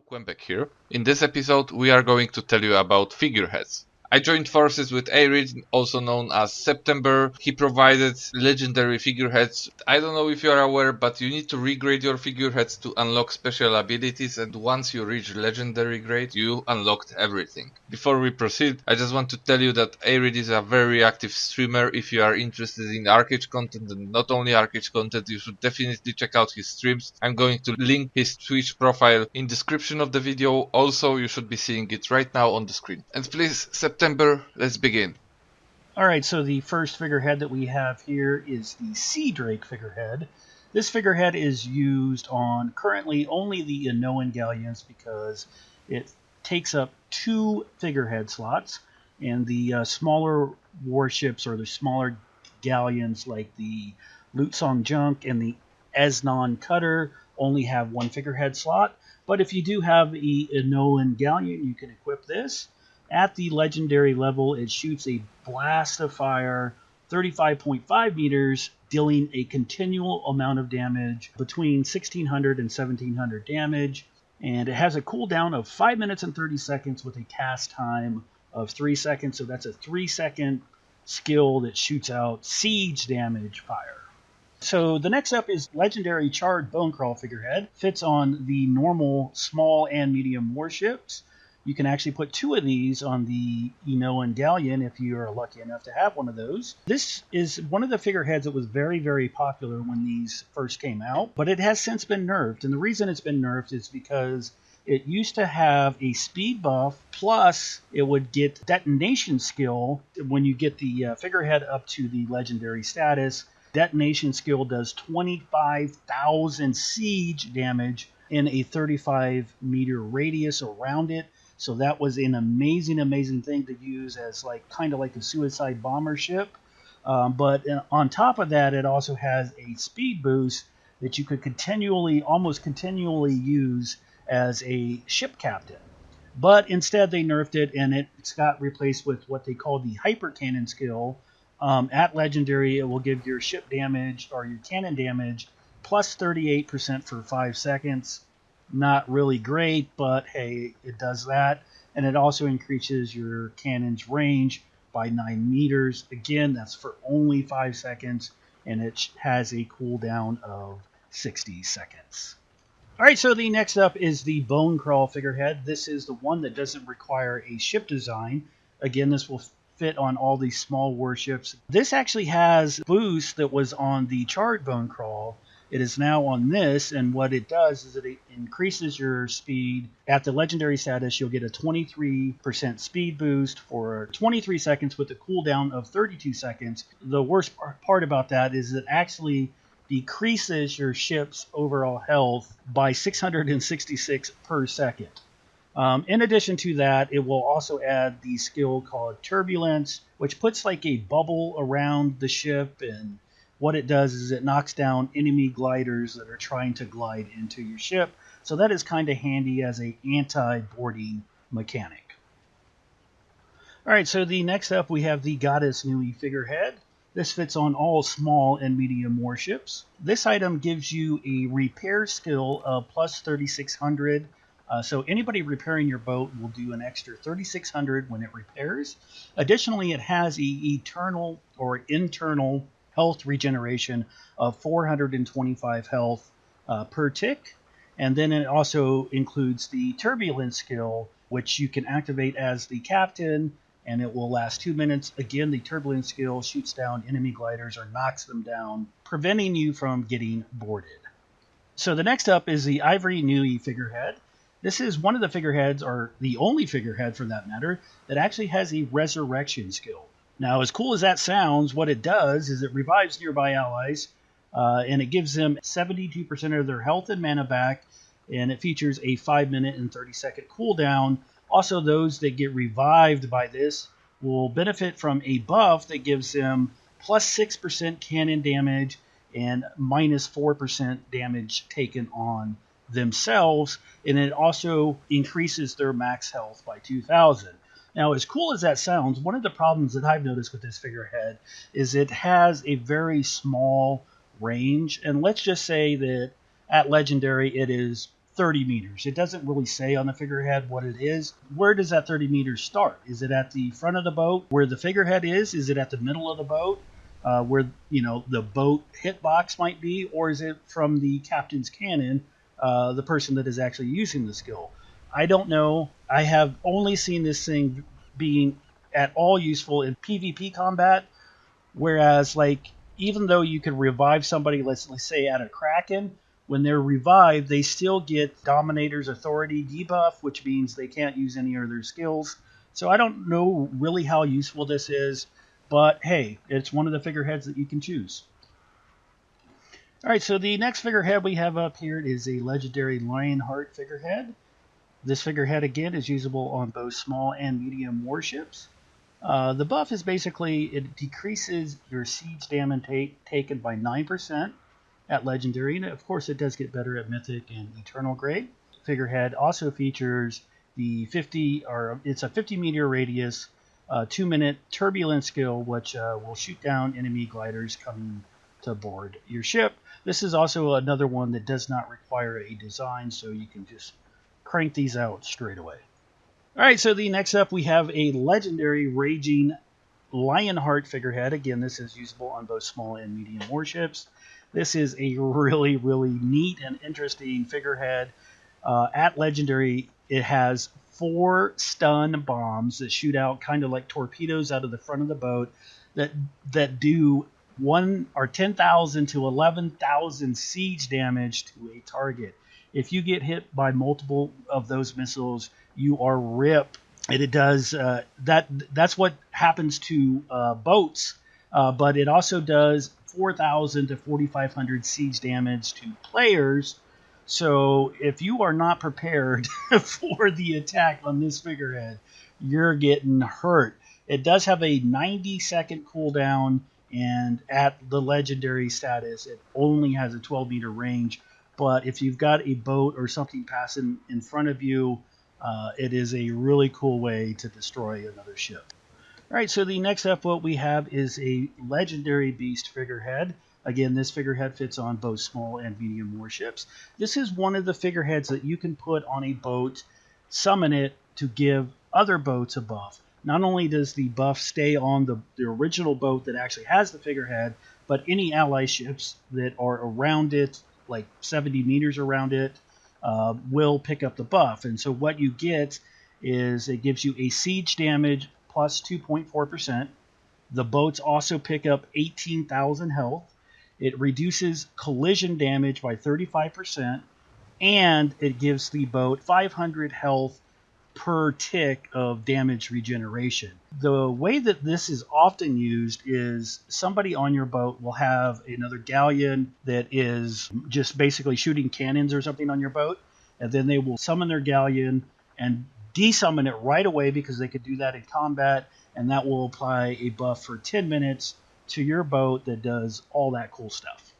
Hello, Qembek here. In this episode, we are going to tell you about figureheads. I joined forces with ArcheAge, also known as September. He provided legendary figureheads. I don't know if you are aware, but you need to regrade your figureheads to unlock special abilities, and once you reach legendary grade, you unlocked everything. Before we proceed, I just want to tell you that ArcheAge is a very active streamer. If you are interested in ArcheAge content and not only ArcheAge content, you should definitely check out his streams. I'm going to link his Twitch profile in description of the video. Also, you should be seeing it right now on the screen. And please, September, let's begin. Alright, so the first figurehead that we have here is the Sea Drake figurehead. This figurehead is used on currently only the Inoan galleons because it takes up 2 figurehead slots, and the smaller warships or the smaller galleons like the Lutsong Junk and the Esnon Cutter only have 1 figurehead slot. But if you do have the Inoan galleon, you can equip this. At the legendary level, it shoots a blast of fire 35.5 meters, dealing a continual amount of damage between 1600 and 1700 damage. And it has a cooldown of 5 minutes and 30 seconds with a cast time of 3 seconds. So that's a 3-second skill that shoots out siege damage fire. So the next up is legendary Charred Bonecrawl figurehead. Fits on the normal small and medium warships. You can actually put 2 of these on the Inoan galleon if you are lucky enough to have one of those. This is one of the figureheads that was very, very popular when these first came out, but it has since been nerfed. And the reason it's been nerfed is because it used to have a speed buff, plus it would get detonation skill when you get the figurehead up to the legendary status. Detonation skill does 25,000 siege damage in a 35-meter radius around it. So that was an amazing thing to use as kind of like a suicide bomber ship. But on top of that, it also has a speed boost that you could almost continually use as a ship captain. But instead they nerfed it, and it's got replaced with what they call the hyper cannon skill. At legendary, it will give your ship damage or your cannon damage plus 38% for 5 seconds. Not really great, but hey, it does that. And it also increases your cannon's range by 9 meters. Again, that's for only 5 seconds, and it has a cooldown of 60 seconds. Alright, so the next up is the Bonecrawl figurehead. This is the one that doesn't require a ship design. Again, this will fit on all these small warships. This actually has boost that was on the Charred Bonecrawl. It is now on this, and what it does is it increases your speed. At the legendary status, you'll get a 23% speed boost for 23 seconds with a cooldown of 32 seconds. The worst part about that is it actually decreases your ship's overall health by 666 per second. In addition to that, it will also add the skill called Turbulence, which puts like a bubble around the ship, and what it does is it knocks down enemy gliders that are trying to glide into your ship. So that is kind of handy as an anti-boarding mechanic. Alright, so the next up we have the Goddess Nui figurehead. This fits on all small and medium warships. This item gives you a repair skill of plus 3600. So anybody repairing your boat will do an extra 3600 when it repairs. Additionally, it has an internal health regeneration of 425 health per tick. And then it also includes the Turbulence skill, which you can activate as the captain, and it will last 2 minutes. Again, the Turbulence skill shoots down enemy gliders or knocks them down, preventing you from getting boarded. So the next up is the Ivory Melee figurehead. This is one of the figureheads, or the only figurehead for that matter, that actually has a resurrection skill. Now, as cool as that sounds, what it does is it revives nearby allies, and it gives them 72% of their health and mana back, and it features a 5-minute and 30-second cooldown. Also, those that get revived by this will benefit from a buff that gives them plus 6% cannon damage and minus 4% damage taken on themselves, and it also increases their max health by 2,000. Now, as cool as that sounds, one of the problems that I've noticed with this figurehead is it has a very small range. And let's just say that at Legendary it is 30 meters. It doesn't really say on the figurehead what it is. Where does that 30 meters start? Is it at the front of the boat where the figurehead is? Is it at the middle of the boat where the boat hitbox might be? Or is it from the captain's cannon, the person that is actually using the skill? I don't know. I have only seen this thing being at all useful in PvP combat, whereas even though you could revive somebody, let's say at a Kraken, when they're revived, they still get Dominator's Authority debuff, which means they can't use any of their skills. So I don't know really how useful this is, but hey, it's one of the figureheads that you can choose. Alright, so the next figurehead we have up here is a legendary Lionheart figurehead. This figurehead, again, is usable on both small and medium warships. The buff is basically, it decreases your siege damage taken by 9% at Legendary, and of course it does get better at Mythic and Eternal grade. Figurehead also features the it's a 50 meter radius, 2-minute turbulent skill, which will shoot down enemy gliders coming to board your ship. This is also another one that does not require a design, so you can just crank these out straight away. Alright, so the next up we have a legendary Raging Lionheart figurehead. Again, this is usable on both small and medium warships. This is a really, really neat and interesting figurehead. At Legendary, it has 4 stun bombs that shoot out kind of like torpedoes out of the front of the boat that do 10,000 to 11,000 siege damage to a target. If you get hit by multiple of those missiles, you are ripped. And it does that's what happens to boats, but it also does 4,000 to 4,500 siege damage to players. So if you are not prepared for the attack on this figurehead, you're getting hurt. It does have a 90-second cooldown, and at the legendary status, it only has a 12-meter range. But if you've got a boat or something passing in front of you, it is a really cool way to destroy another ship. Alright, so the next up what we have is a legendary beast figurehead. Again, this figurehead fits on both small and medium warships. This is one of the figureheads that you can put on a boat, summon it to give other boats a buff. Not only does the buff stay on the original boat that actually has the figurehead, but any ally ships that are around it, like 70 meters around it, will pick up the buff. And so what you get is it gives you a siege damage plus 2.4%. The boats also pick up 18,000 health. It reduces collision damage by 35%, and it gives the boat 500 health per tick of damage regeneration. The way that this is often used is somebody on your boat will have another galleon that is just basically shooting cannons or something on your boat, and then they will summon their galleon and desummon it right away because they could do that in combat, and that will apply a buff for 10 minutes to your boat that does all that cool stuff.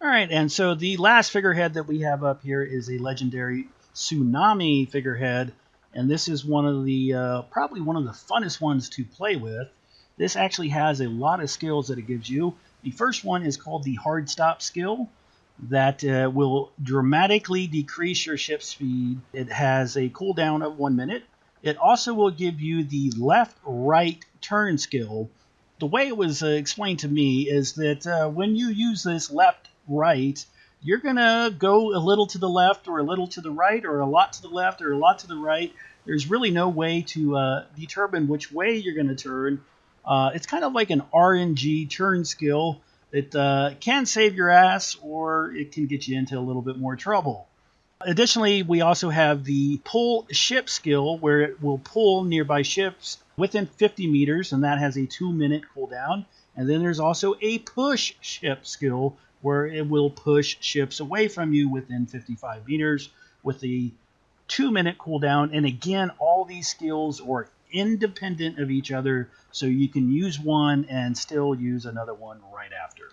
Alright, and so the last figurehead that we have up here is a legendary Tsunami figurehead, and this is one of the probably one of the funnest ones to play with. This actually has a lot of skills that it gives you. The first one is called the Hard Stop skill that will dramatically decrease your ship speed. It has a cooldown of 1 minute. It also will give you the left-right turn skill. The way it was explained to me is that when you use this left-right, you're going to go a little to the left or a little to the right or a lot to the left or a lot to the right. There's really no way to determine which way you're going to turn. It's kind of like an RNG turn skill that can save your ass, or it can get you into a little bit more trouble. Additionally, we also have the pull ship skill, where it will pull nearby ships within 50 meters, and that has a 2-minute cooldown. And then there's also a push ship skill, where it will push ships away from you within 55 meters with a 2-minute cooldown. And again, all these skills are independent of each other, so you can use one and still use another one right after.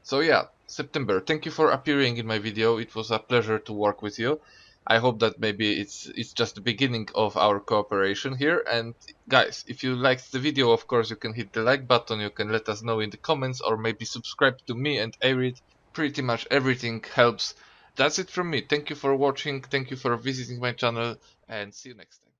So yeah, September, thank you for appearing in my video. It was a pleasure to work with you. I hope that maybe it's just the beginning of our cooperation here. And guys, if you liked the video, of course you can hit the like button, you can let us know in the comments, or maybe subscribe to me and Ivory. Pretty much everything helps. That's it from me. Thank you for watching, thank you for visiting my channel, and see you next time.